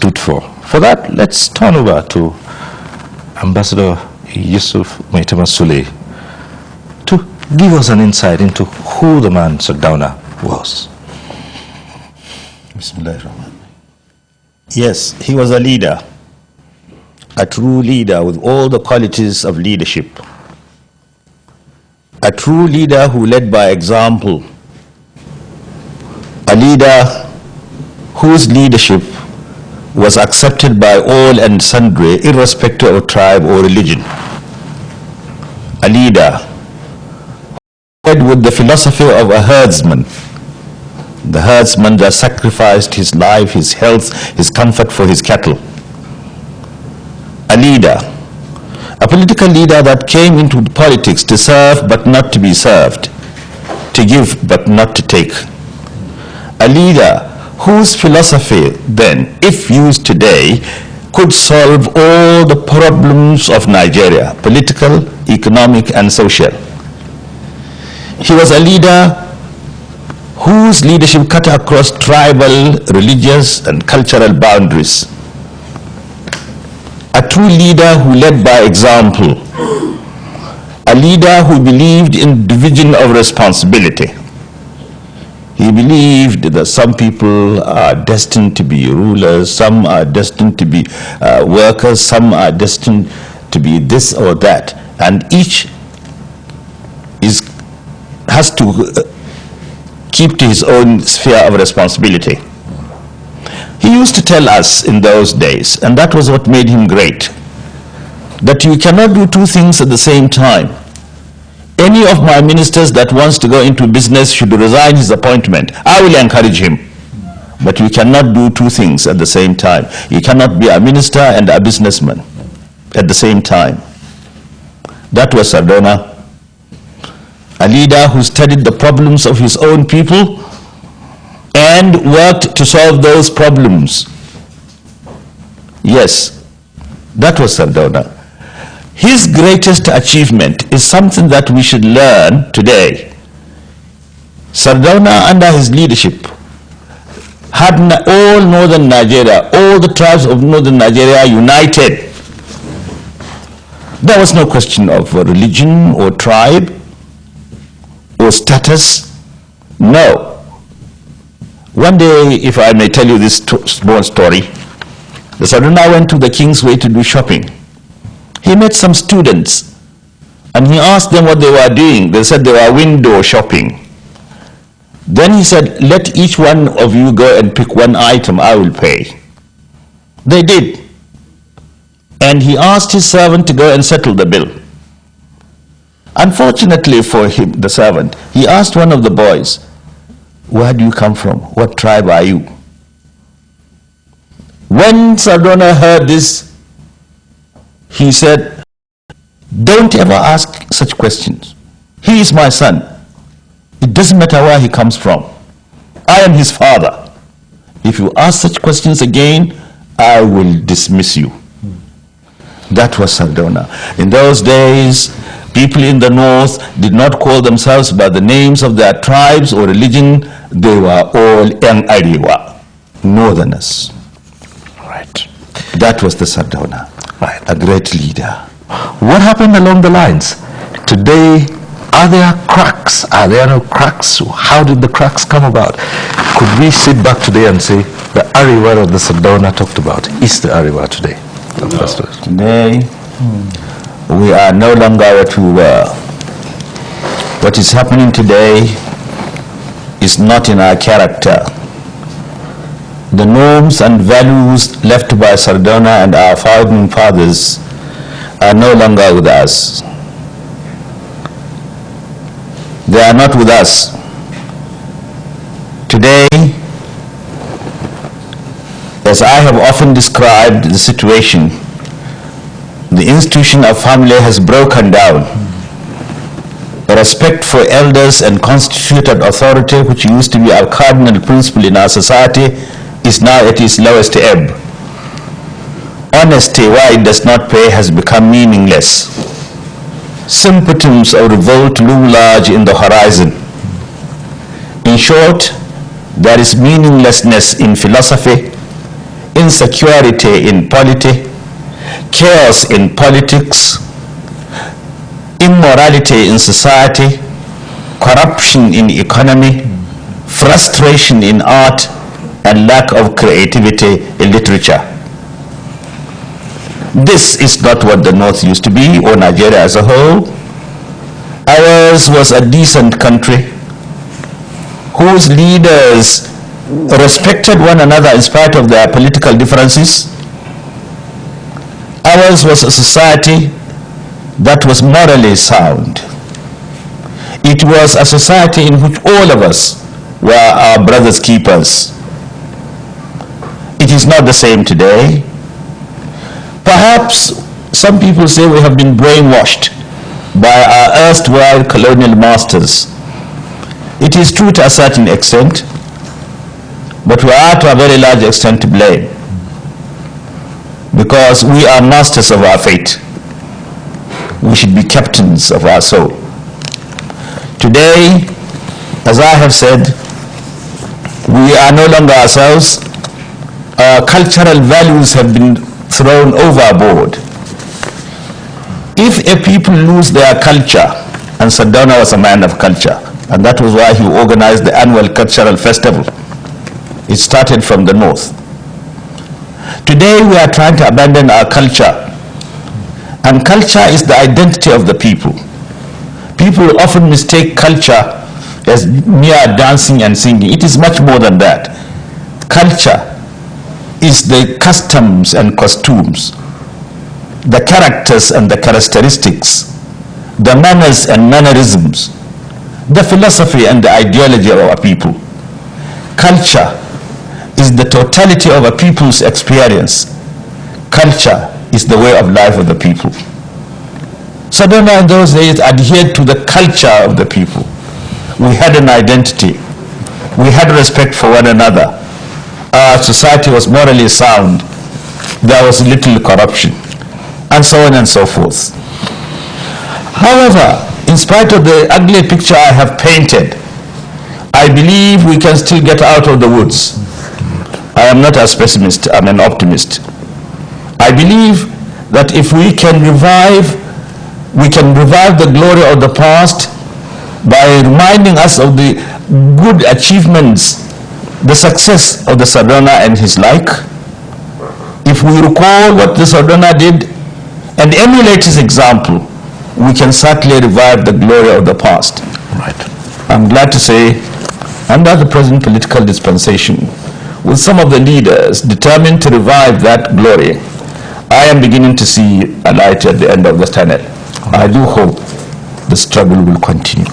fruitful. For that, let's turn over to Ambassador Yusuf Sule to give us an insight into who the man Sadauna was. Yes, he was a leader, a true leader with all the qualities of leadership. A true leader who led by example. A leader whose leadership was accepted by all and sundry, irrespective of tribe or religion. A leader who led with the philosophy of a herdsman. The herdsman that sacrificed his life, his health, his comfort for his cattle. A leader, a political leader that came into politics to serve but not to be served, to give but not to take. A leader whose philosophy then, if used today, could solve all the problems of Nigeria, political, economic, and social. He was a leader whose leadership cut across tribal, religious, and cultural boundaries. A true leader who led by example. A leader who believed in division of responsibility. He believed that some people are destined to be rulers, some are destined to be workers, some are destined to be this or that, and each has to keep to his own sphere of responsibility. He used to tell us in those days, and that was what made him great, that you cannot do two things at the same time. Any of my ministers that wants to go into business should resign his appointment. I will encourage him. But you cannot do two things at the same time. You cannot be a minister and a businessman at the same time. That was Sadauna, a leader who studied the problems of his own people and worked to solve those problems. Yes, that was Sadauna. His greatest achievement is something that we should learn today. Sadauna, under his leadership, had all northern Nigeria, all the tribes of northern Nigeria united. There was no question of religion or tribe or status. No. One day, if I may tell you this small story, the Sadauna went to the Kingsway to do shopping. He met some students and he asked them what they were doing. They said they were window shopping. Then he said, let each one of you go and pick one item, I will pay. They did. And he asked his servant to go and settle the bill. Unfortunately for him, the servant, he asked one of the boys, where do you come from? What tribe are you? When Sadauna heard this, he said, don't ever ask such questions. He is my son. It doesn't matter where he comes from. I am his father. If you ask such questions again, I will dismiss you. That was Sadauna. In those days, people in the north did not call themselves by the names of their tribes or religion. They were all Yang Ariwa, northerners. Right. That was the Sadauna. Right. A great leader. What happened along the lines? Today, are there cracks? Are there no cracks? How did the cracks come about? Could we sit back today and say the Ariwa that the Sadauna talked about is the Ariwa today? No. Today, we are no longer what we were. What is happening today is not in our character. The norms and values left by Sadauna and our founding fathers are no longer with us. They are not with us. Today, as I have often described the situation, the institution of family has broken down. Respect for elders and constituted authority, which used to be our cardinal principle in our society, is now at its lowest ebb. Honesty, why it does not pay, has become meaningless. Symptoms of revolt loom large in the horizon. In short, there is meaninglessness in philosophy, insecurity in polity, chaos in politics, immorality in society, corruption in economy, frustration in art, and lack of creativity in literature. This is not what the North used to be, or Nigeria as a whole. Ours was a decent country whose leaders respected one another in spite of their political differences. Ours was a society that was morally sound. It was a society in which all of us were our brother's keepers. It is not the same today. Perhaps some people say we have been brainwashed by our erstwhile colonial masters. It is true to a certain extent, but we are to a very large extent to blame, because we are masters of our fate. We should be captains of our soul. Today, as I have said, we are no longer ourselves. Our cultural values have been thrown overboard. If a people lose their culture, and Sadauna was a man of culture, and that was why he organized the annual cultural festival. It started from the north. Today we are trying to abandon our culture, and culture is the identity of the people. People often mistake culture as mere dancing and singing. It is much more than that. Culture is the customs and costumes, the characters and the characteristics, the manners and mannerisms, the philosophy and the ideology of our people. Culture is the totality of a people's experience. Culture is the way of life of the people. Sadauna in those days adhered to the culture of the people. We had an identity. We had respect for one another. Our society was morally sound. There was little corruption, and so on and so forth. However, in spite of the ugly picture I have painted, I believe we can still get out of the woods. I am not a pessimist, I'm an optimist. I believe that if we can revive the glory of the past by reminding us of the good achievements, the success of the Sadauna and his like. If we recall what the Sadauna did and emulate his example, we can certainly revive the glory of the past. Right. I'm glad to say, under the present political dispensation, with some of the leaders determined to revive that glory, I am beginning to see a light at the end of the tunnel. I do hope the struggle will continue.